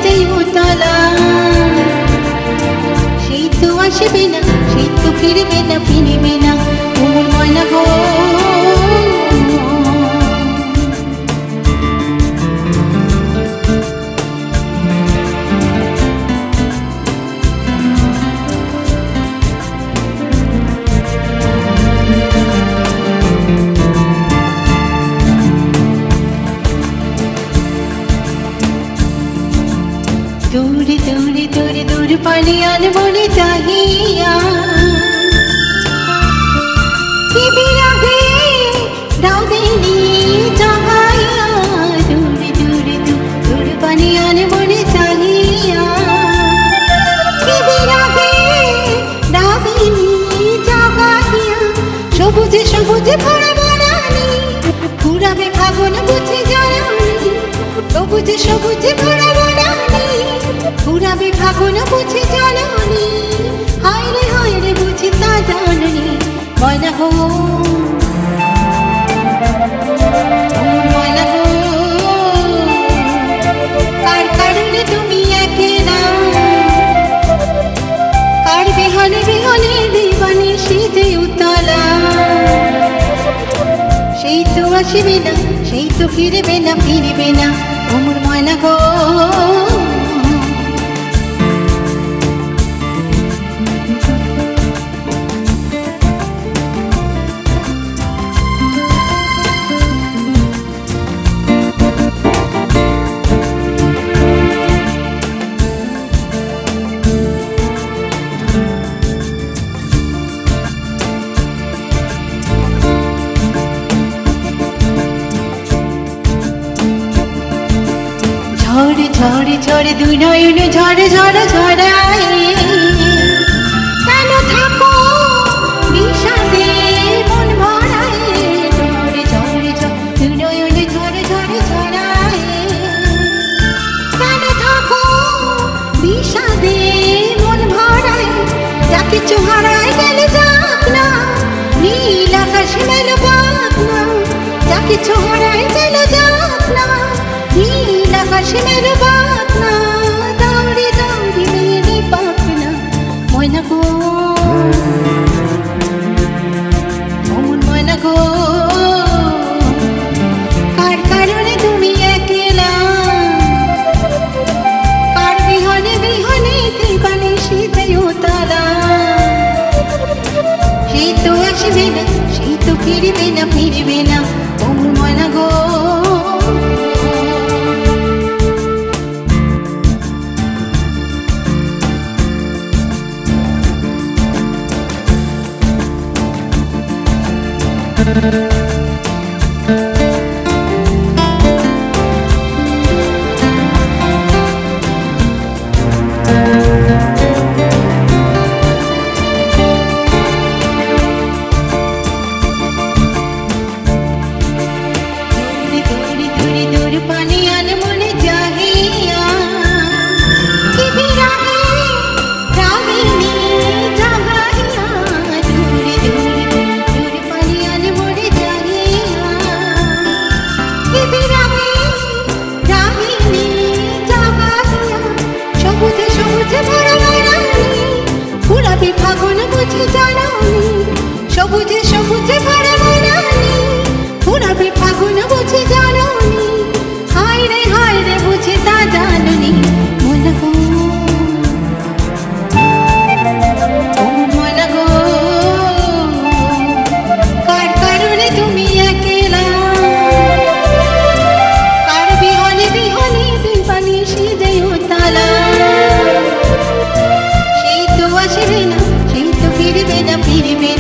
যে উতলা, সেই তো আসবে না, সেই তো ফিরবে না, ফিরবে না ওর ময়না গো। দূরে দূরে দূরে দূর পালিয়ান বলে চাহিয়া, কি বিরহে রাউদিনী জাগাইয়া। দূরে দূরে দূর পালিয়ান বলে চাহিয়া, কি বিরহে রাউদিনী জাগাইয়া। সবুজে সবুজে ভরা বনানি, ঘুরাবে ফাগুন বুঝি জানানি। সবুজে সবুজে ভরা বনানি, ঘুরাবে ফাগুন বুঝি জানানি। হায় রে বুঝি তা জাননি ময়না গো, ময়না গো। কার কারণে তুমি একলা, কার বিহনে বিহনে দিবানি সেজে উতলা। সেই তো আসবে না, সেই তো ফিরবে না, ফিরবে না ওমর ময়না গো। ঝড়ে ঝড়ে ঝড়ে দুই নয়নে ঝড়ে ঝড়ে ঝড়ায়। কেন থাকো বিষাদে মন ভরায়। ঝড়ে ঝড়ে দুই নয়নে ঝড়ে ঝড়ে ঝড়ায়। কেন থাকো বিষাদে মন ভরায়। যা কিছু হারায় গেলে যাক না, নীল আকাশ মেল পাক না। যা কিছু হারায় গেলে যাক না, নীল আকাশ মেল পাক না। দৌড়ে দৌড়ে মেলে পাক না ময়না গো, ওমন ময়না গো। কার কারণে তুমি একলা, কার বিহনে বিহনে দিবানি সেজে উতলা। সেই তো আসবে না, সেই তো ফিরবে না, ফিরবে না ওমন ময়না গো। ফাগুন বুঝি জানানি, সবুজে সবুজে ভরা বনানি। ঘুরাবে ফাগুন বুঝি জানানি, হায় রে বুঝি তা জাননি ময়না গো, ময়না গো। কার কারণে তুমি একলা, কার বিহনে বিহনে দিবানি সেজে উতলা। সেই তো আসবে না, সেই তো ফিরবে না, ফিরবে